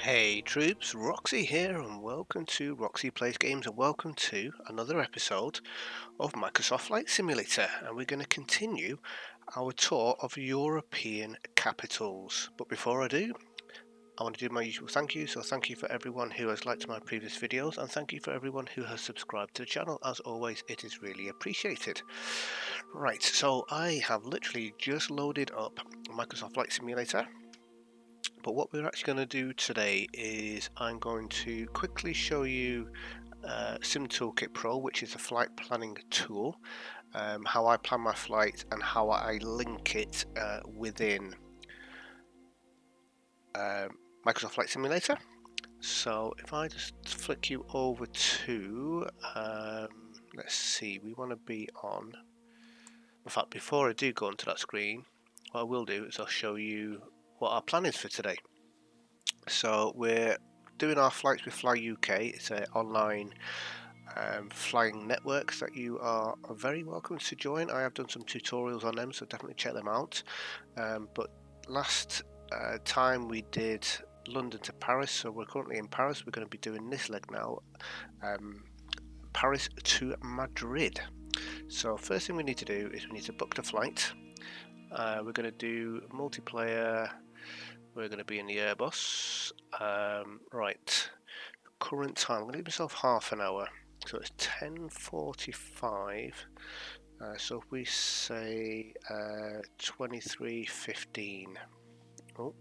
Hey troops, Roxee here and welcome to Roxee Plays Games and welcome to another episode of Microsoft Flight Simulator, and we're going to continue our tour of European capitals. But before I do, I want to do my usual thank you. So thank you for everyone who has liked my previous videos and thank you for everyone who has subscribed to the channel. As always, it is really appreciated. Right, so I have literally just loaded up Microsoft Flight Simulator. But what we're actually going to do today is I'm going to quickly show you SimToolKitPro, which is a flight planning tool, how I plan my flight and how I link it within Microsoft Flight Simulator. So if I just flick you over to, let's see, we want to be on, in fact before I do go onto that screen, what I will do is I'll show you what our plan is for today. So we're doing our flights with Fly UK. It's an online flying networks that you are very welcome to join. I have done some tutorials on them, so definitely check them out. But last time we did London to Paris, so we're currently in Paris. We're going to be doing this leg now, Paris to Madrid. So first thing we need to do is we need to book the flight. We're going to do multiplayer. We're going to be in the Airbus. Right, current time, I'm going to give myself half an hour. So it's 10:45. So if we say 23:15. Oh,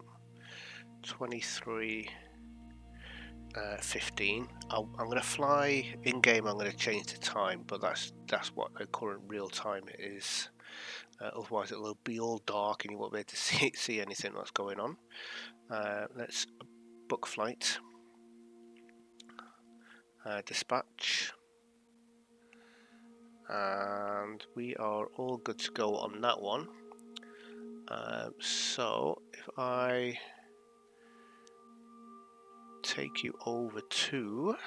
23:15. I'm going to fly in game. I'm going to change the time, but that's what the current real time is. Otherwise, it'll be all dark and you won't be able to see anything that's going on. Let's book flight. Dispatch. And we are all good to go on that one. So if I take you over to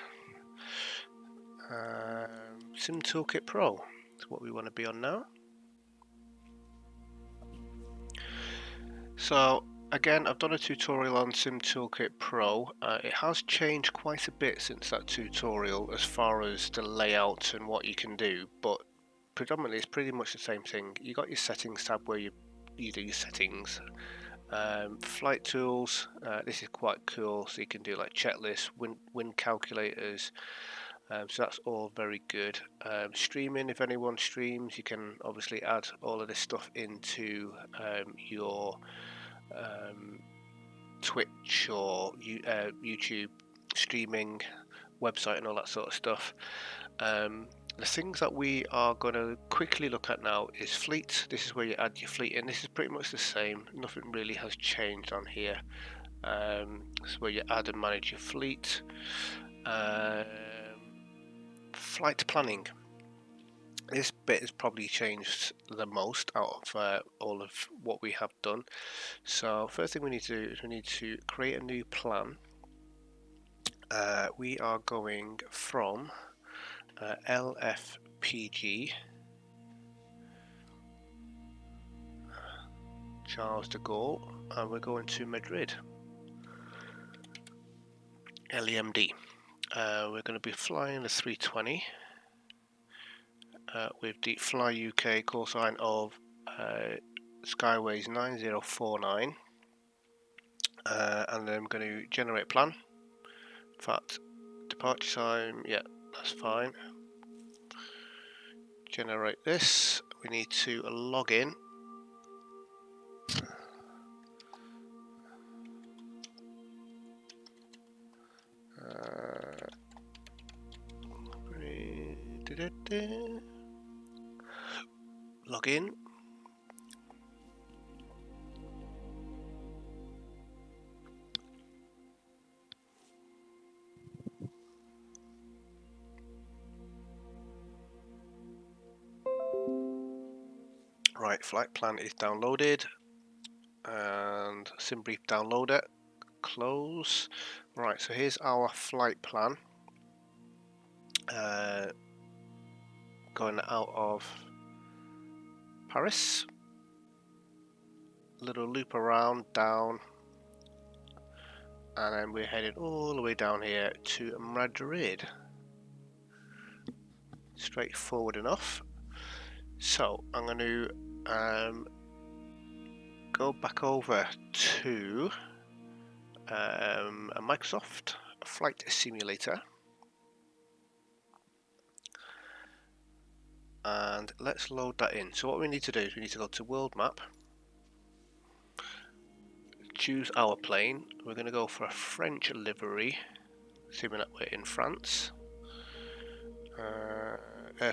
SimToolKitPro, that's what we want to be on now. So again, I've done a tutorial on SimToolKitPro. It has changed quite a bit since that tutorial as far as the layout and what you can do, but predominantly it's pretty much the same thing. You got your settings tab where you do your settings. Flight tools, this is quite cool, so you can do like checklists, wind calculators, so that's all very good. Streaming, if anyone streams, you can obviously add all of this stuff into your Twitch or YouTube streaming website and all that sort of stuff. The things that we are going to quickly look at now is fleet. This is where you add your fleet in. This is pretty much the same. Nothing really has changed on here. This is where you add and manage your fleet. Flight planning. This bit has probably changed the most out of all of what we have done. So first thing we need to do is we need to create a new plan. We are going from LFPG, Charles de Gaulle, and we're going to Madrid, LIAN-LI. We're going to be flying the 320 with the Fly UK call sign of Skyways 9049, and then I'm going to generate plan. In fact, departure time, yeah, that's fine. Generate this. We need to log in. Log in. Right, flight plan is downloaded, and SimBrief download it. Close. Right, so here's our flight plan. Going out of Paris. Little loop around, down, and then we're heading all the way down here to Madrid. Straightforward enough. So I'm going to go back over to a Microsoft Flight Simulator, and let's load that in. So what we need to do is we need to go to World Map, choose our plane. We're going to go for a French livery, assuming that we're in France.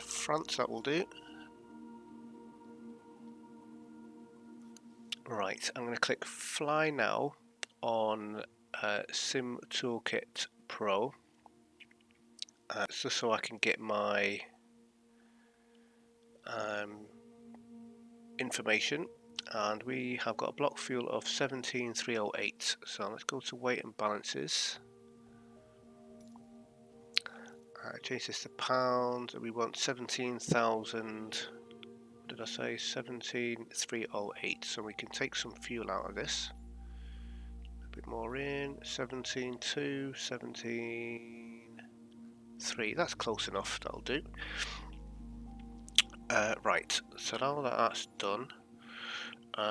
France, that will do. Right, I'm going to click Fly Now on SimToolKitPro, just so I can get my information. And we have got a block fuel of 17,308. So let's go to weight and balances. Change this to pounds. We want 17,000. What did I say? 17,308. So we can take some fuel out of this. A bit more in. 17,2, 17,3. That's close enough. That'll do. Right. So now that that's done,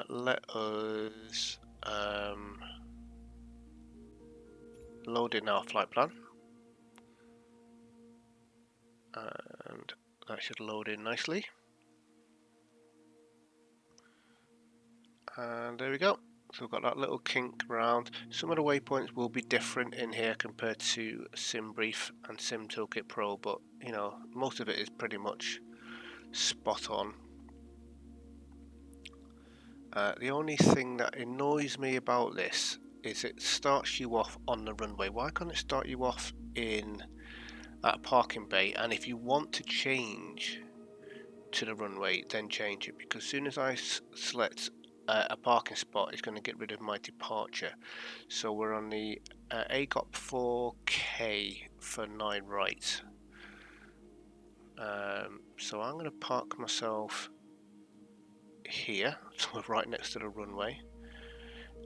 let us load in our flight plan, and that should load in nicely, and there we go. So we've got that little kink around. Some of the waypoints will be different in here compared to SimBrief and SimToolKitPro, but you know, most of it is pretty much spot on. The only thing that annoys me about this is it starts you off on the runway. Why can't it start you off in at a parking bay? And if you want to change to the runway, then change it, because as soon as I select a parking spot, it's going to get rid of my departure. So we're on the AGOP 4K for 9 right. So I'm going to park myself here, so we're right next to the runway.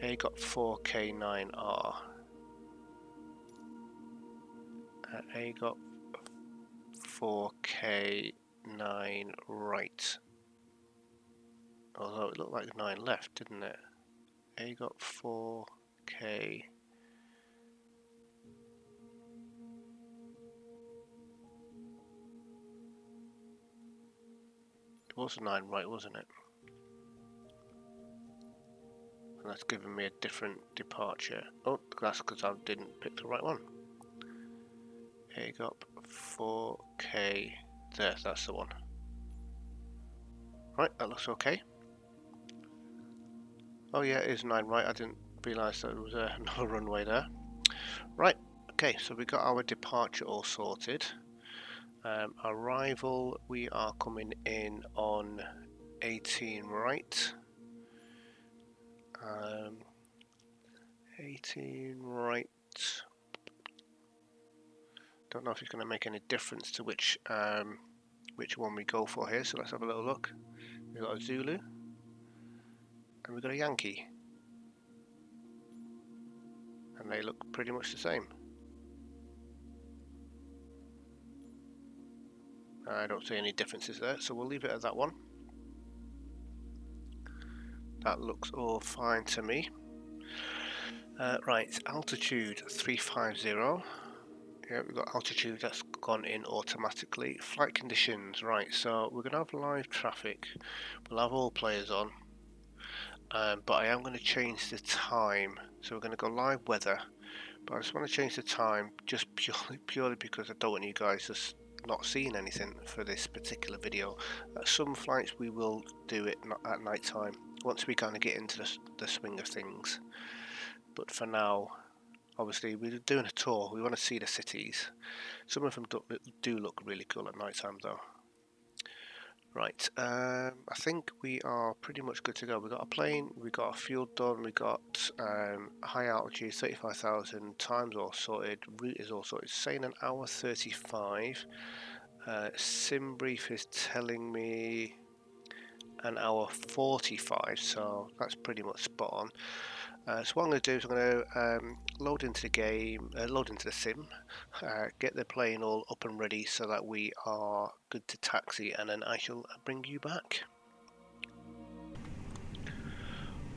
AGOP 4K9R. AGOP 4K9 right. Although it looked like 9 left, didn't it? AGOP 4K. It was 9 right, wasn't it? And that's giving me a different departure. Oh, that's because I didn't pick the right one. AGOP 4K. There, that's the one. Right, that looks okay. Oh yeah, it is 9 right. I didn't realise that there was another runway there. Right, okay, so we got our departure all sorted. Arrival, we are coming in on 18 right. 18 right. Don't know if it's going to make any difference to which one we go for here, so let's have a little look. We've got a Zulu and we've got a Yankee, and they look pretty much the same. I don't see any differences there, so we'll leave it at that one. That looks all fine to me. Right, altitude 350. Yeah, we've got altitude that's gone in automatically. Flight conditions, right, so we're going to have live traffic. We'll have all players on, but I am going to change the time. So we're going to go live weather, but I just want to change the time just purely because I don't want you guys just not seeing anything for this particular video. Some flights we will do it at night time once we kind of get into the swing of things, but for now, obviously we're doing a tour, we want to see the cities. Some of them do look really cool at night time though. Right, I think we are pretty much good to go. We've got a plane, we've got a fuel done, we've got high altitude 35,000, times all sorted, route is all sorted. It's saying an hour 35. SimBrief is telling me an hour 45, so that's pretty much spot on. So what I'm going to do is I'm going to load into the game, load into the sim, get the plane all up and ready so that we are good to taxi, and then I shall bring you back.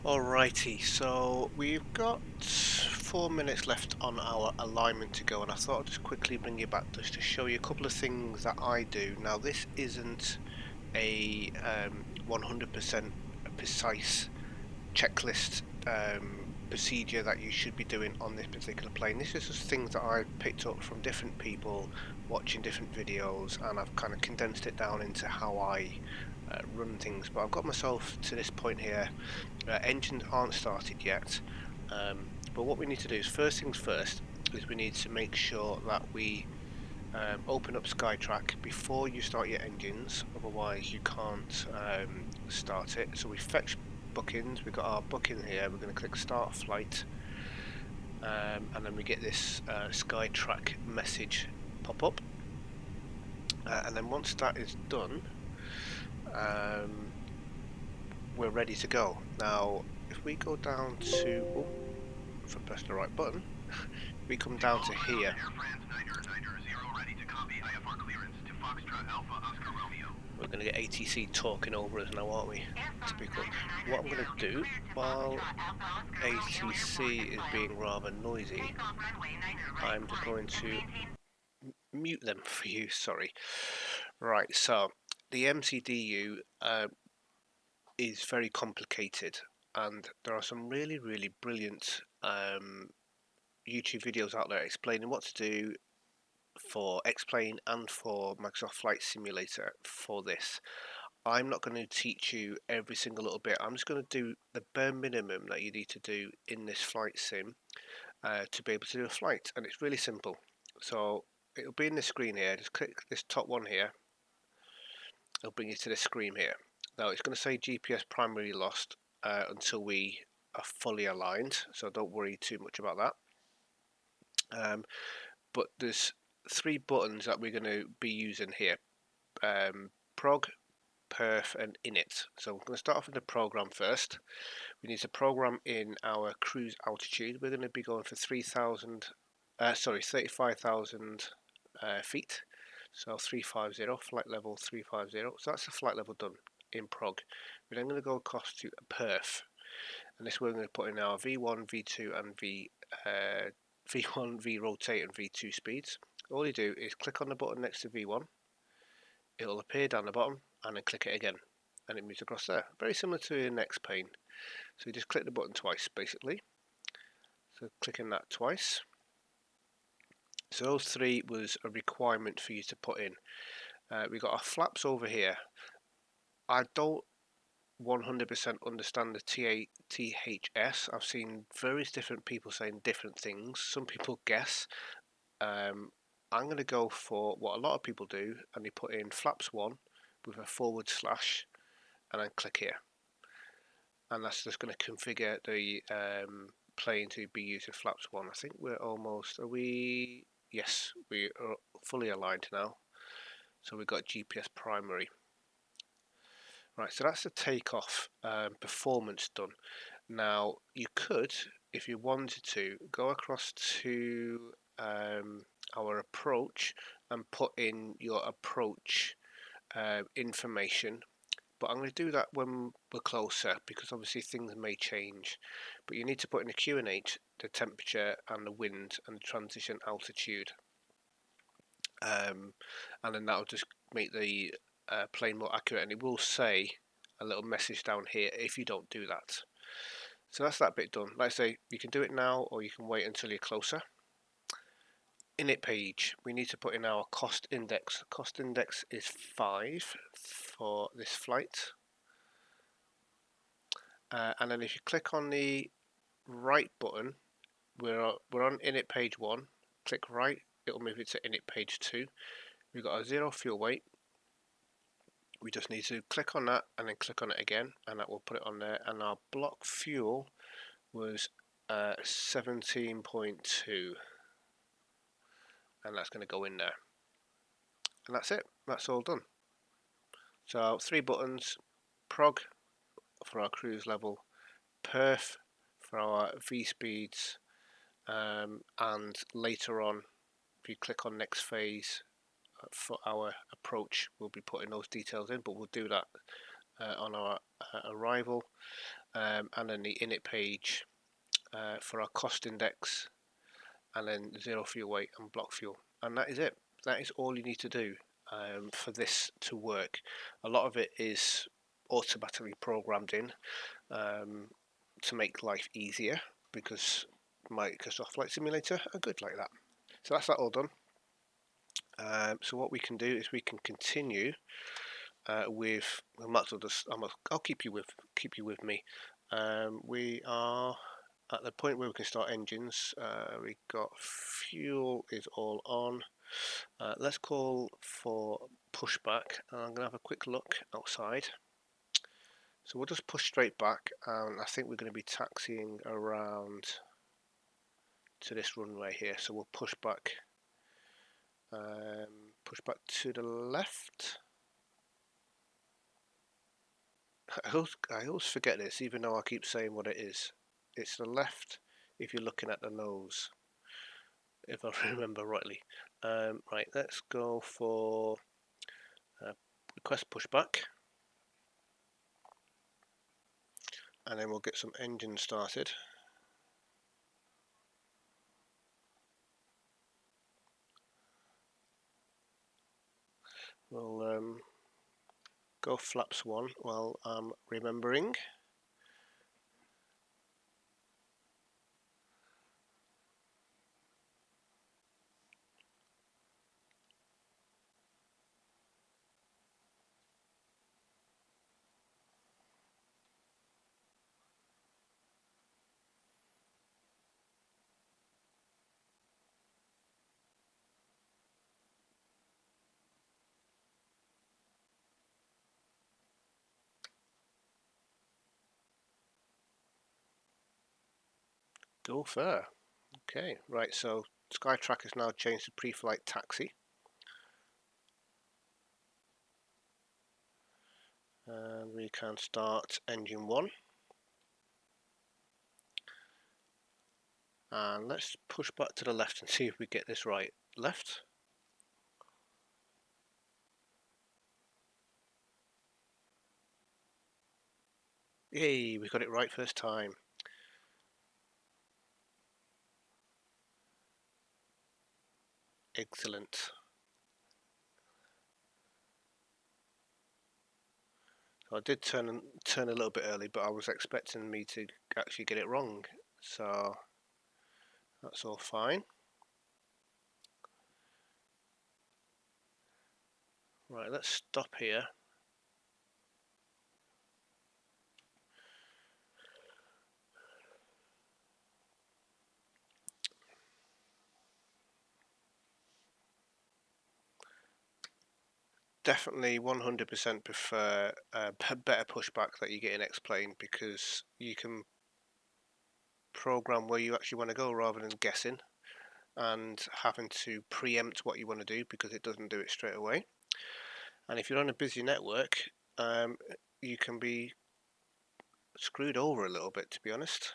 Alrighty, so we've got 4 minutes left on our alignment to go, and I thought I'd just quickly bring you back just to show you a couple of things that I do. Now this isn't a 100% precise checklist procedure that you should be doing on this particular plane. This is just things that I picked up from different people watching different videos, and I've kind of condensed it down into how I run things. But I've got myself to this point here. Engines aren't started yet, but what we need to do is, first things first, is we need to make sure that we open up SkyTrack before you start your engines, otherwise you can't start it. So we fetch bookings, we've got our booking here, we're going to click start flight, and then we get this SkyTrack message pop up, and then once that is done, we're ready to go. Now if we go down to, if I press the right button, we come down to here. We're going to get ATC talking over us now, aren't we? Typical. What I'm going to do, while ATC is being rather noisy, I'm just going to mute them for you, sorry. Right, so the MCDU is very complicated, and there are some really brilliant YouTube videos out there explaining what to do for X-Plane and for Microsoft Flight Simulator for this. I'm not going to teach you every single little bit. I'm just going to do the bare minimum that you need to do in this flight sim to be able to do a flight, and it's really simple. So it'll be in the screen here. Just click this top one here. It'll bring you to this screen here. Now it's going to say GPS primary lost until we are fully aligned, so don't worry too much about that. But there's 3 buttons that we're going to be using here: prog, perf and init. So we're going to start off with the program first. We need to program in our cruise altitude. We're going to be going for 35,000 feet. So 350, flight level 350. So that's the flight level done in prog. We're then going to go across to perf, and this we're going to put in our V1, V2 and V1, V rotate and V2 speeds. All you do is click on the button next to V1. It'll appear down the bottom, and then click it again, and it moves across there. Very similar to the next pane. So you just click the button twice, basically. So clicking that twice. So those 3 was a requirement for you to put in. We got our flaps over here. I don't 100% understand the THS. I've seen various different people saying different things. Some people guess. I'm going to go for what a lot of people do, and they put in flaps 1 with a /, and then click here. And that's just going to configure the plane to be using flaps 1. I think we're almost, yes, we are fully aligned now. So we've got GPS primary. Right, so that's the takeoff performance done. Now you could, if you wanted to, go across to our approach and put in your approach information, but I'm going to do that when we're closer, because obviously things may change. But you need to put in the QNH, the temperature and the wind and the transition altitude, and then that'll just make the plane more accurate, and it will say a little message down here if you don't do that. So that's that bit done. Like I say, you can do it now or you can wait until you're closer. Init page, we need to put in our cost index. Cost index is 5 for this flight. And then if you click on the right button, we're on init page 1. Click right, it'll move it to init page 2. We've got a 0 fuel weight. We just need to click on that and then click on it again, and that will put it on there. And our block fuel was 17.2, and that's going to go in there. And that's it. That's all done. So 3 buttons: prog for our cruise level, perf for our V speeds, and later on, if you click on next phase for our approach, we'll be putting those details in, but we'll do that on our arrival, and then the init page for our cost index, and then zero fuel weight and block fuel, and that is it. That is all you need to do for this to work. A lot of it is automatically programmed in to make life easier, because Microsoft Flight Simulator are good like that. So that's that all done. So what we can do is we can continue with. We might as well just. I'll keep you with me. We are at the point where we can start engines. We got fuel is all on. Let's call for pushback. I'm gonna have a quick look outside. So we'll just push straight back, and I think we're going to be taxiing around to this runway here. So we'll push back to the left. I always forget this, even though I keep saying what it is. It's the left if you're looking at the nose, if I remember rightly. Right, let's go for request pushback, and then we'll get some engines started. We'll go flaps 1 while I'm remembering. Go fair. Okay, right, so SkyTrack has now changed to pre-flight taxi. And we can start engine 1. And let's push back to the left and see if we get this right. Left. Yay, we got it right first time. Excellent. So I did turn a little bit early, but I was expecting me to actually get it wrong. So that's all fine. Right, let's stop here. Definitely 100% prefer better pushback that you get in X-Plane, because you can program where you actually want to go rather than guessing and having to preempt what you want to do, because it doesn't do it straight away. And if you're on a busy network, you can be screwed over a little bit, to be honest.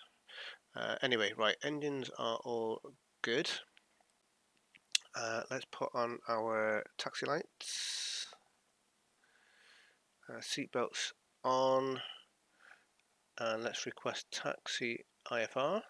Anyway, right, engines are all good. Let's put on our taxi lights. Seatbelts on. And let's request taxi IFR.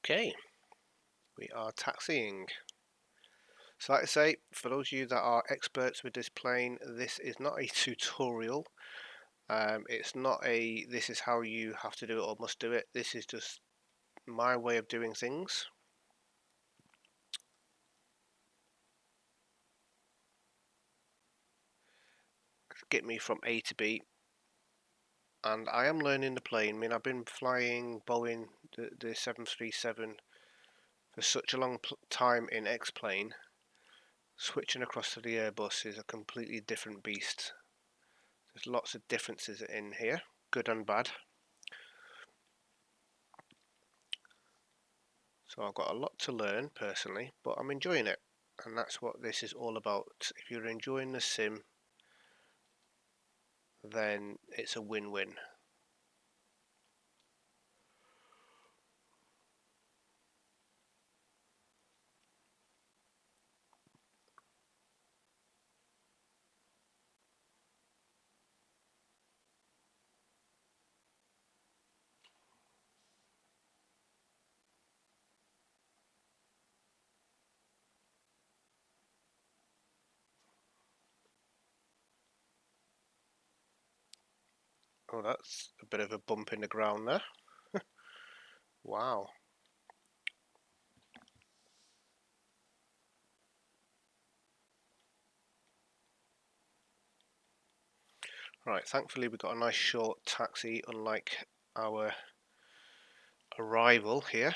Okay, we are taxiing. So like I say, for those of you that are experts with this plane, this is not a tutorial. It's not a this is how you have to do it or must do it. This is just my way of doing things. get me from A to B. And I am learning the plane. I mean, I've been flying Boeing, the 737 for such a long time in X-plane. Switching across to the Airbus is a completely different beast. There's lots of differences in here, good and bad. So I've got a lot to learn personally, but I'm enjoying it. And that's what this is all about. If you're enjoying the sim, then it's a win-win. Oh, that's a bit of a bump in the ground there. Wow. Right, thankfully we got a nice short taxi, unlike our arrival here.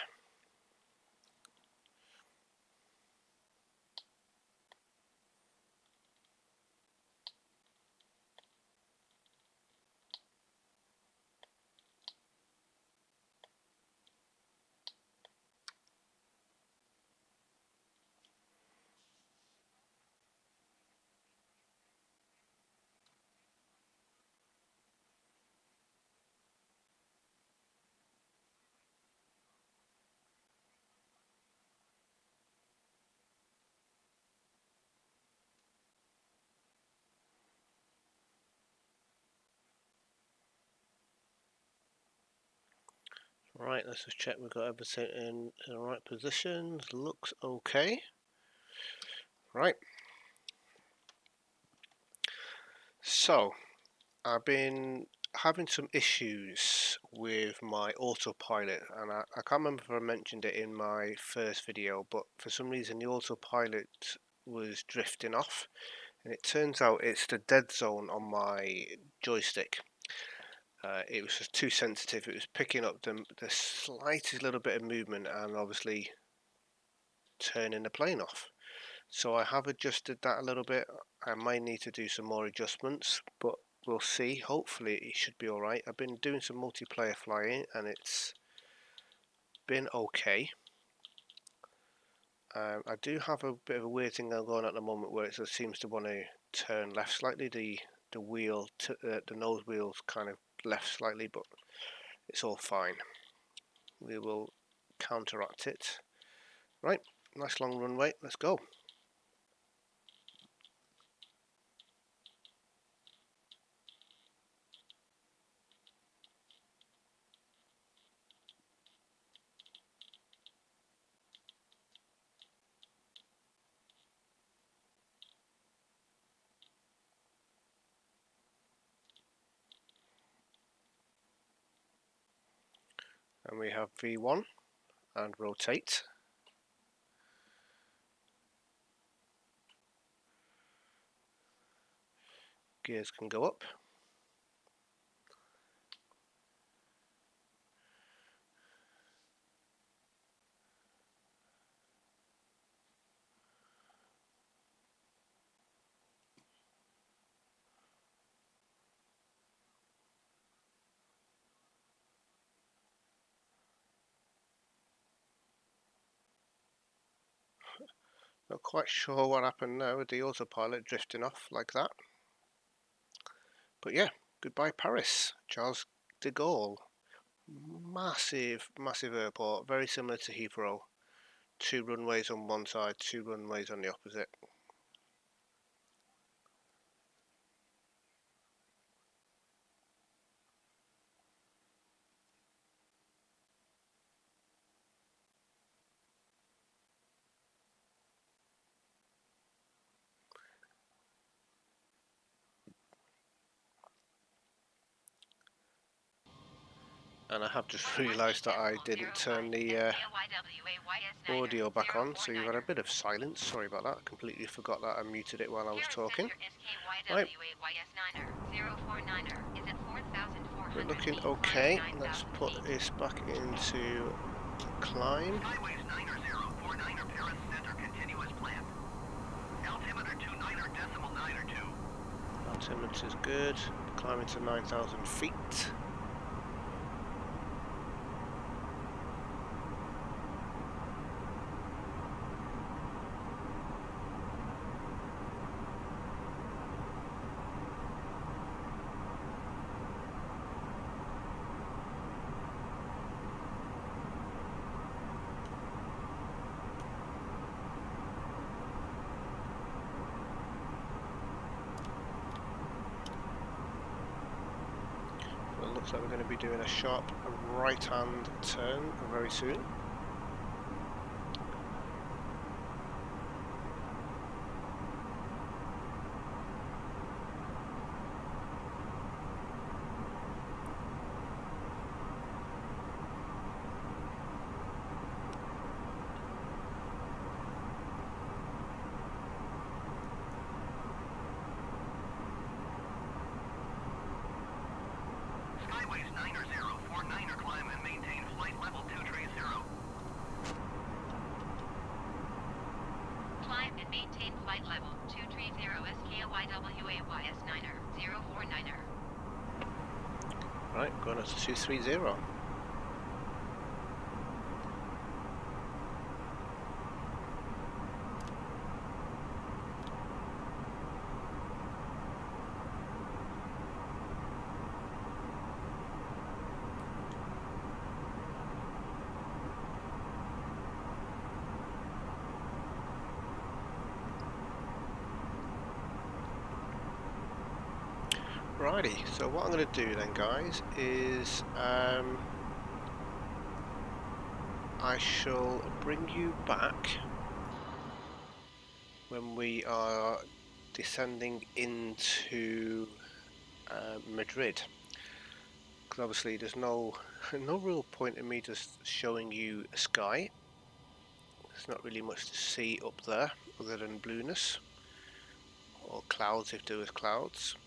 Right, let's just check we've got everything in the right positions. Looks okay. Right. So, I've been having some issues with my autopilot, and I can't remember if I mentioned it in my first video, but for some reason the autopilot was drifting off, and it turns out it's the dead zone on my joystick. It was just too sensitive. It was picking up the slightest little bit of movement and obviously turning the plane off. So I have adjusted that a little bit. I might need to do some more adjustments, but we'll see. Hopefully it should be alright. I've been doing some multiplayer flying and it's been okay. I do have a bit of a weird thing going on at the moment where it seems to want to turn left slightly. The wheel, the nose wheel's kind of left slightly, but it's all fine. We will counteract it. Right, nice long runway. Let's go. And we have V1 and rotate. Gears can go up. Not quite sure what happened there with the autopilot drifting off like that. But yeah, goodbye Paris. Charles de Gaulle. Massive, massive airport, very similar to Heathrow. 2 runways on one side, 2 runways on the opposite. And I have just realised that I didn't turn the audio back on, so you've got a bit of silence. Sorry about that. I completely forgot that I muted it while I was talking. Right. We're looking okay. Let's put this back into climb. Altimeter's good. Climbing to 9,000 feet. So it looks like we're going to be doing a sharp right-hand turn very soon. Right, going up to 230. Righty, so what I'm going to do then, guys, is I shall bring you back when we are descending into Madrid, because obviously there's no real point in me just showing you a sky. There's not really much to see up there other than blueness, or clouds if there was clouds.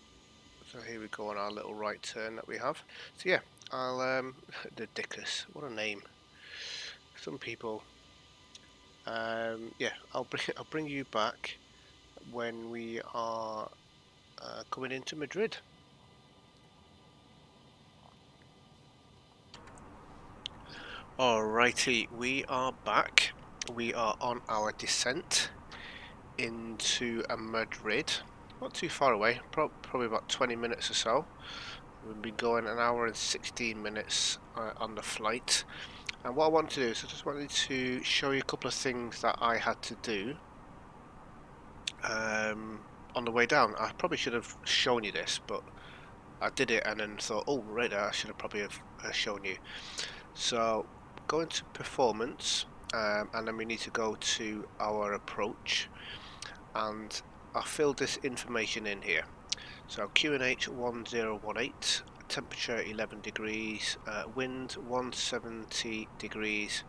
So here we go on our little right turn that we have. So yeah, I'll the Dickus, what a name. Some people. Yeah, I'll bring you back when we are coming into Madrid. Alrighty, we are back. We are on our descent into Madrid. Not too far away, probably about 20 minutes or so. We've been going an hour and 16 minutes on the flight. And what I want to do is I just wanted to show you a couple of things that I had to do on the way down. I probably should have shown you this, but I did it and then thought, oh right, I should have probably have shown you. So go into performance, and then we need to go to our approach, and I filled this information in here. So QNH 1018, temperature 11 degrees, wind 170 degrees,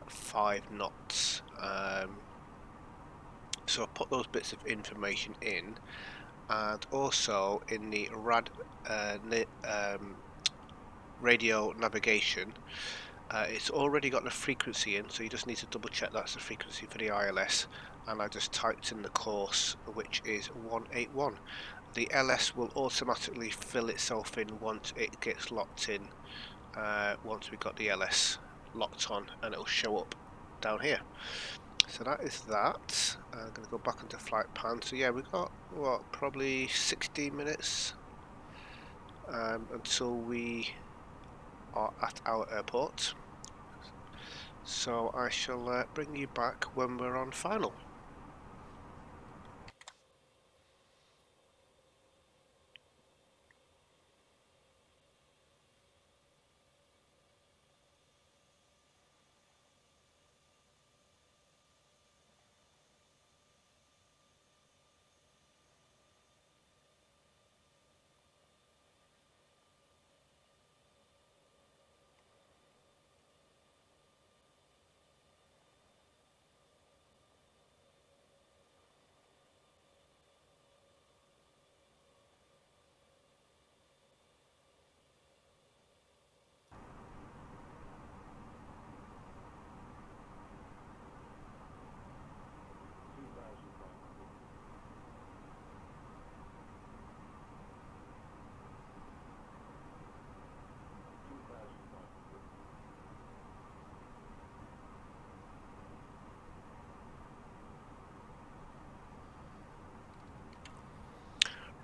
5 knots. So I put those bits of information in, and also in the radio navigation, it's already got the frequency in, so you just need to double check that's the frequency for the ILS, and I just typed in the course, which is 181. The LS will automatically fill itself in once it gets locked in, once we've got the LS locked on, and it'll show up down here. So that is that. I'm going to go back into flight pan. So yeah, we've got, what, probably 16 minutes until we are at our airport. So I shall bring you back when we're on final.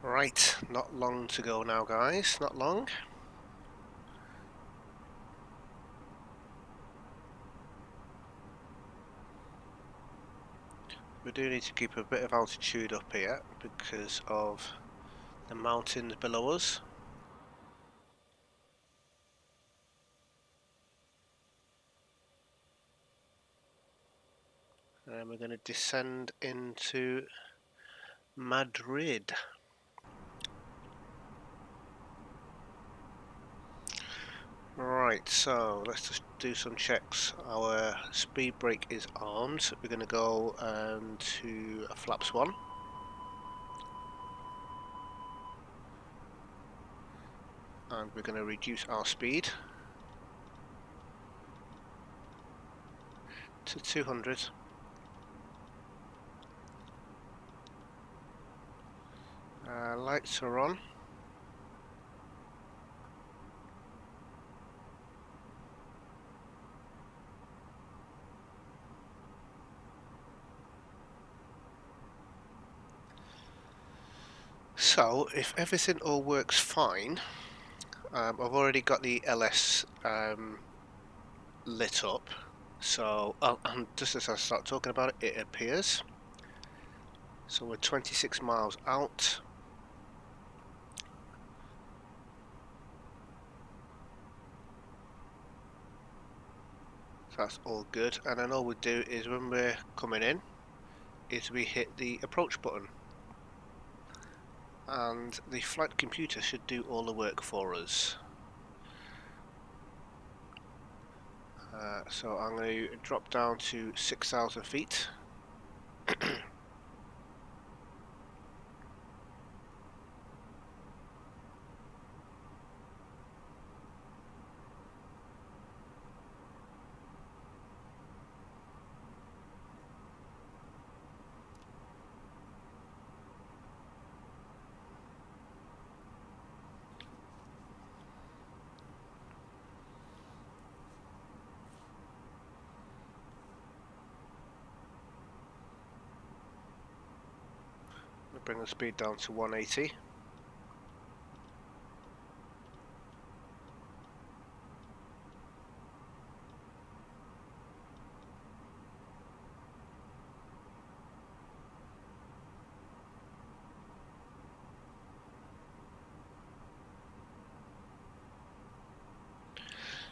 Right, not long to go now, guys, not long. We do need to keep a bit of altitude up here because of the mountains below us. And we're going to descend into Madrid. Right, so let's just do some checks. Our speed brake is armed. We're going to go to flaps 1. And we're going to reduce our speed to 200. Lights are on. So, if everything all works fine, I've already got the LS lit up. So, and just as I start talking about it, it appears. So we're 26 miles out. So that's all good. And then all we do is when we're coming in, is we hit the approach button. And the flight computer should do all the work for us. So I'm going to drop down to 6,000 feet. Bring the speed down to 180.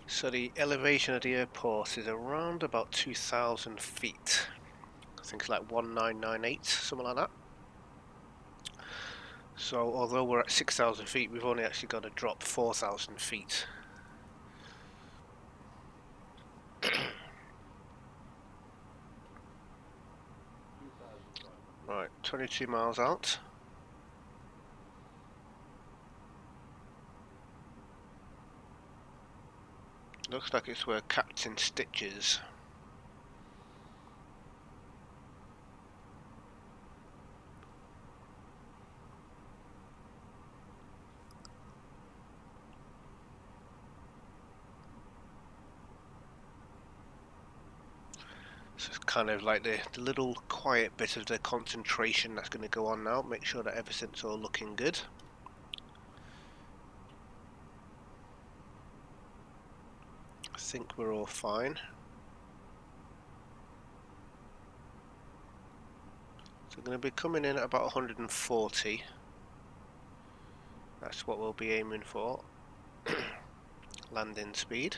So the elevation of the airport is around about 2,000 feet. I think it's like 1998, something like that. So although we're at 6,000 feet, we've only actually got to drop 4,000 feet. Right, 22 miles out. Looks like it's where Captain Stitches. So it's kind of like the little quiet bit of the concentration that's going to go on now. Make sure that everything's all looking good. I think we're all fine. So we're going to be coming in at about 140. That's what we'll be aiming for. Landing speed.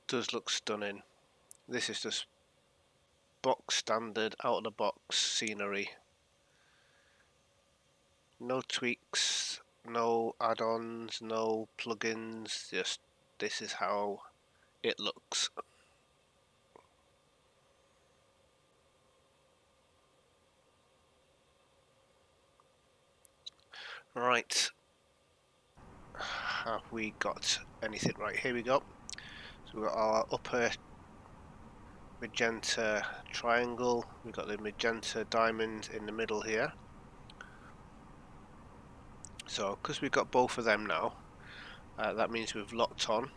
Does look stunning. This is just box standard, out of the box scenery. No tweaks, no add-ons, no plugins, just this is how it looks. Right, have we got anything? Right, here we go. So we've got our upper magenta triangle, we've got the magenta diamond in the middle here. So because we've got both of them now, that means we've locked on,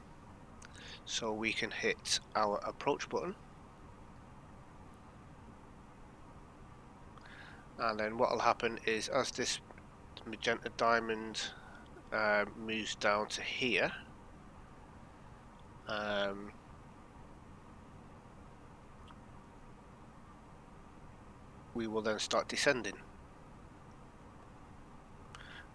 so we can hit our approach button, and then what will happen is as this magenta diamond moves down to here, we will then start descending.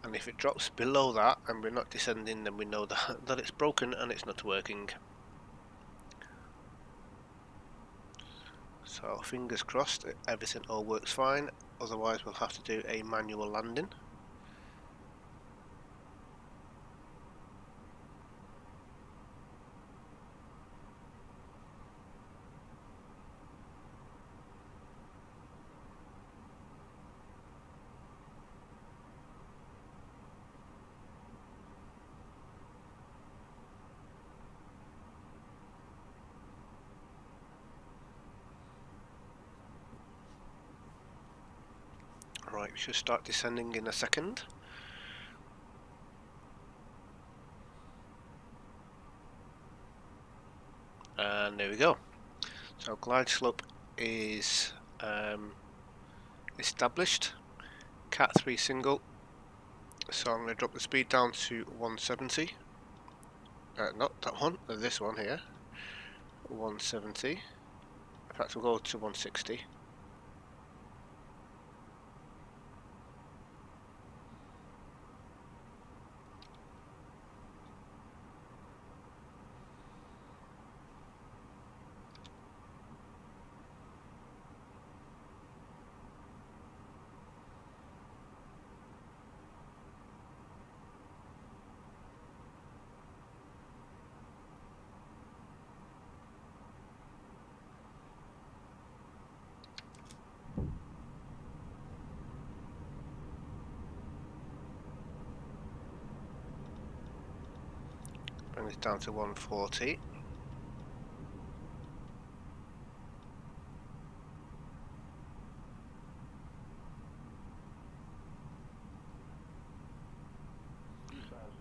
And if it drops below that and we're not descending, then we know that it's broken and it's not working. So fingers crossed everything all works fine, otherwise we'll have to do a manual landing. Right, we should start descending in a second. And there we go. So glide slope is established. Cat 3 single. So I'm going to drop the speed down to 170. Not that one, this one here. 170. In fact, we'll go to 160. Bring this down to 140.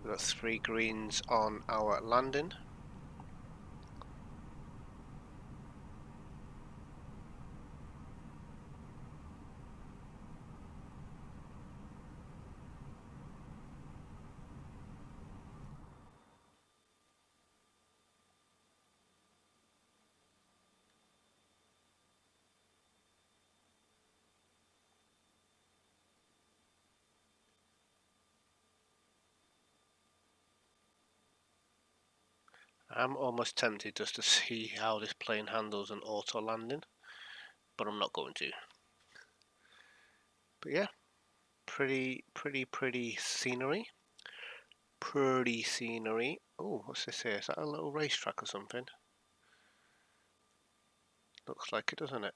We've got 3 greens on our landing. I'm almost tempted just to see how this plane handles an auto landing, but I'm not going to. But yeah, pretty scenery. Pretty scenery. Oh, what's this here? Is that a little racetrack or something? Looks like it, doesn't it?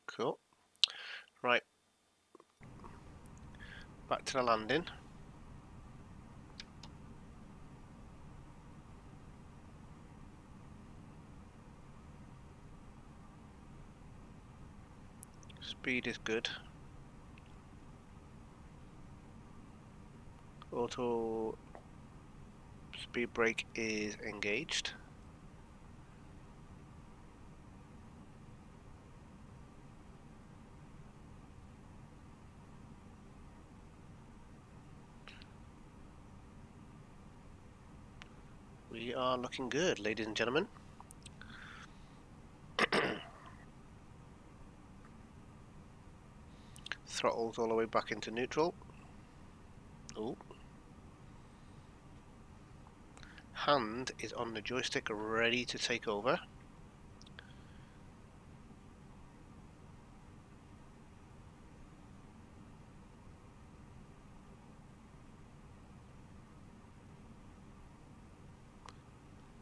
Cool. Right. Back to the landing. Speed is good. Auto speed brake is engaged. We are looking good, ladies and gentlemen. Throttles all the way back into neutral. Ooh. Hand is on the joystick, ready to take over.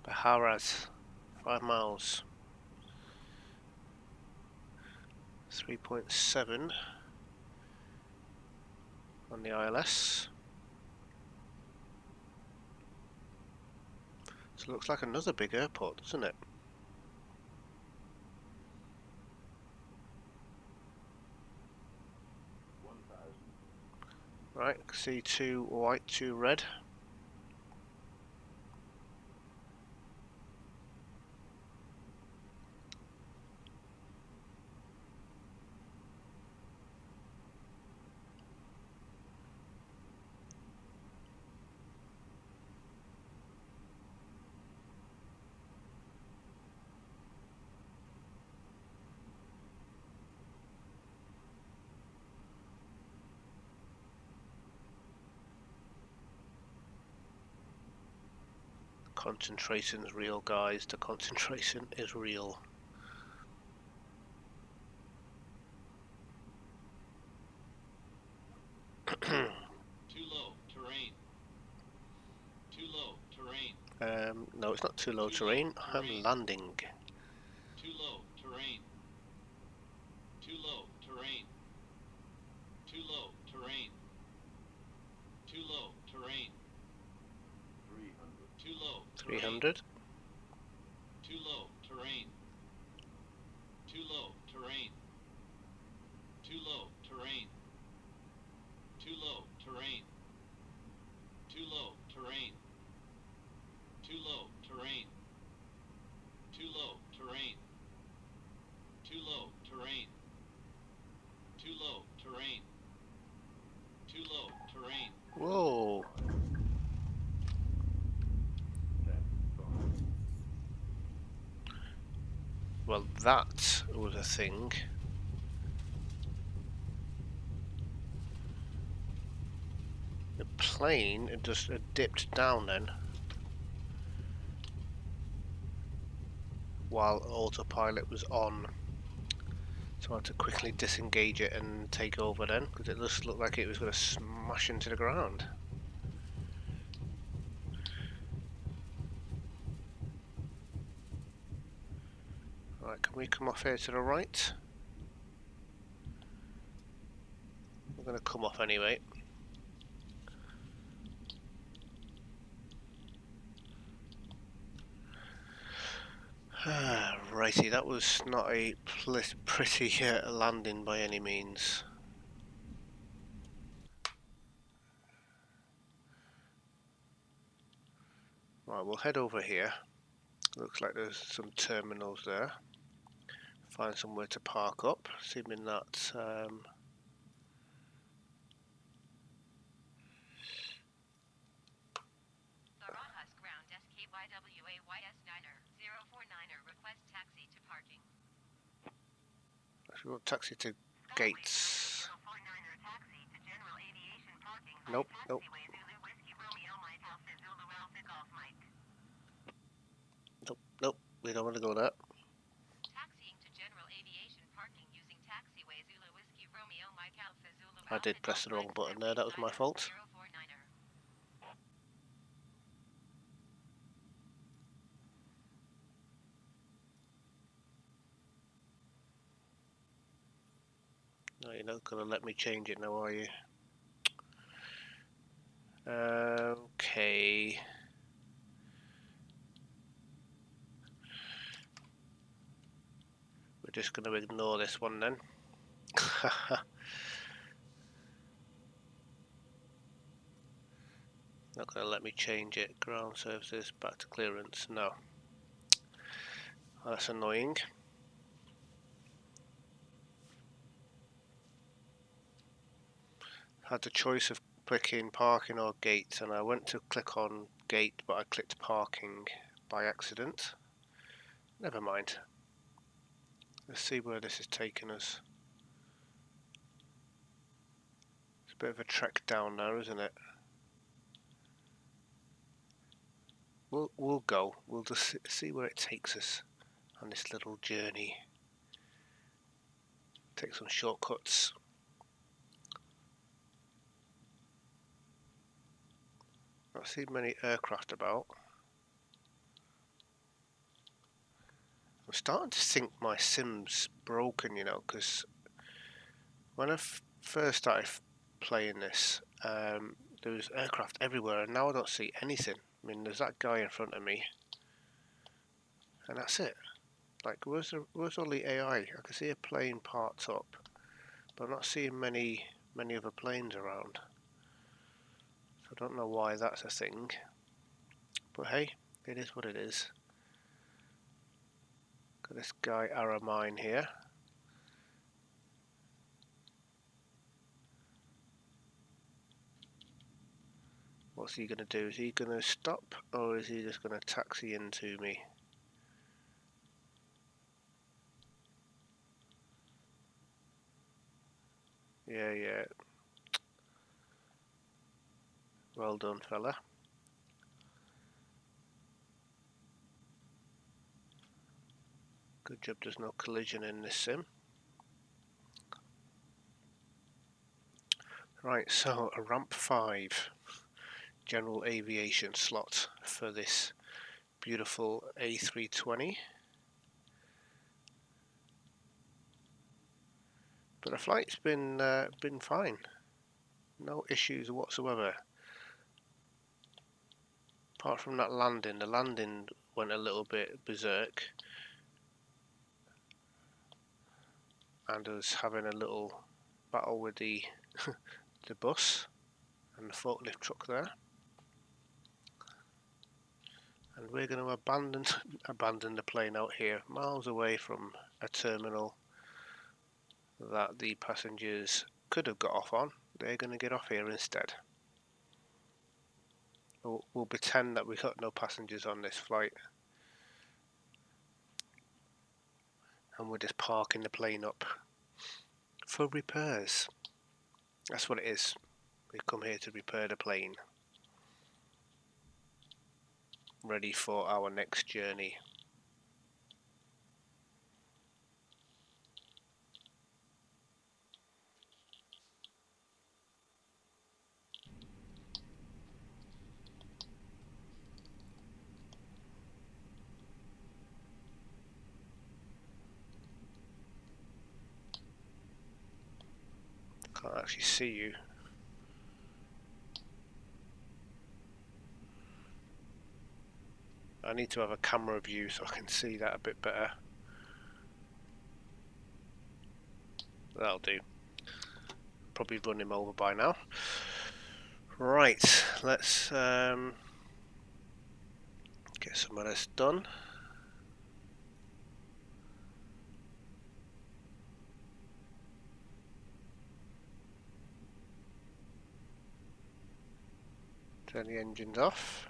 Baharas, 5 miles. 3.7 on the ILS. So it looks like another big airport, doesn't it? Right, see 2 white, 2 red. Concentration's real, guys. The concentration is real. Too low terrain. Too low terrain. No, it's not too low terrain. I'm landing. Too low terrain. Too low terrain. Too low terrain. Too low terrain. 300. Too low. 300. Too low terrain. Too low terrain. Too low terrain. Too low terrain. Too low terrain. Too low terrain. Too low terrain. Too low terrain. Too low terrain. Too low terrain. Whoa. Well, that was a thing. The plane had just dipped down then, while autopilot was on. So I had to quickly disengage it and take over then, because it just looked like it was going to smash into the ground. Right, can we come off here to the right? We're going to come off anyway. Righty, that was not a pretty landing by any means. Right, we'll head over here. Looks like there's some terminals there. Find somewhere to park up, assuming that taxi to gates. Nope, nope. Nope, nope. We don't want to go there. I did press the wrong button there, that was my fault. No, you're not going to let me change it now, are you? Okay. We're just going to ignore this one then. Not going to let me change it. Ground services, back to clearance. No. Oh, that's annoying. Had the choice of clicking parking or gate, and I went to click on gate, but I clicked parking by accident. Never mind. Let's see where this is taking us. It's a bit of a trek down now, isn't it? We'll go. We'll just see where it takes us on this little journey. Take some shortcuts. Not seen many aircraft about. I'm starting to think my sim's broken, you know, because When I first started playing this, there was aircraft everywhere, and now I don't see anything. I mean, there's that guy in front of me, and that's it. Like, where's all the AI? I can see a plane parked up, but I'm not seeing many other planes around. So I don't know why that's a thing. But hey, it is what it is. Got this guy Aramine here. What's he gonna do? Is he gonna stop, or is he just gonna taxi into me? Yeah. Well done, fella. Good job there's no collision in this sim. Right, so a ramp 5 general aviation slot for this beautiful A320. But the flight's been fine. No issues whatsoever. Apart from that landing, the landing went a little bit berserk. And us having a little battle with the the bus and the forklift truck there. And we're going to abandon the plane out here, miles away from a terminal that the passengers could have got off on. They're going to get off here instead. We'll pretend that we got no passengers on this flight, and we're just parking the plane up for repairs. That's what it is. We've come here to repair the plane, ready for our next journey. Can't actually see you. I need to have a camera view so I can see that a bit better. That'll do. Probably run him over by now. Right, let's get some of this done. Turn the engines off.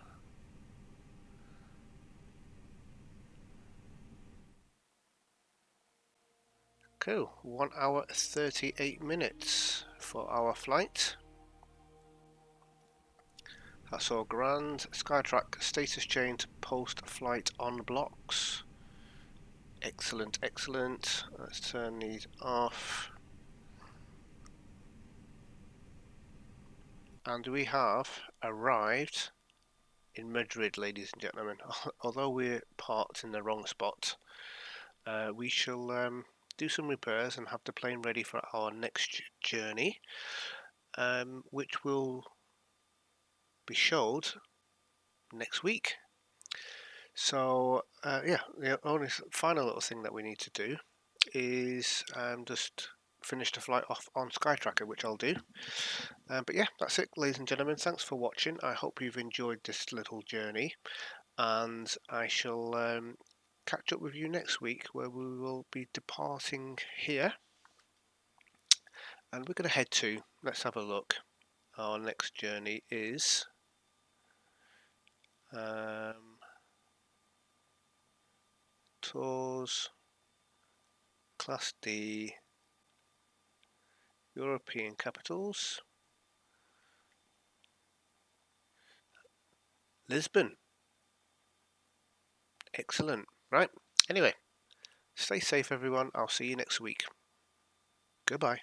Cool, 1 hour 38 minutes for our flight. That's all grand. Skytrack status change post-flight on blocks. Excellent, excellent. Let's turn these off. And we have arrived in Madrid, ladies and gentlemen. Although we're parked in the wrong spot, we shall do some repairs and have the plane ready for our next journey, which will be showed next week. So yeah, the only final little thing that we need to do is just finish the flight off on SkyTracker, which I'll do. But yeah, that's it, ladies and gentlemen. Thanks for watching. I hope you've enjoyed this little journey, and I shall catch up with you next week, where we will be departing here, and we're going to head to, let's have a look. Our next journey is tours, Class D, European capitals, Lisbon. Excellent. Right. Anyway, stay safe, everyone. I'll see you next week. Goodbye.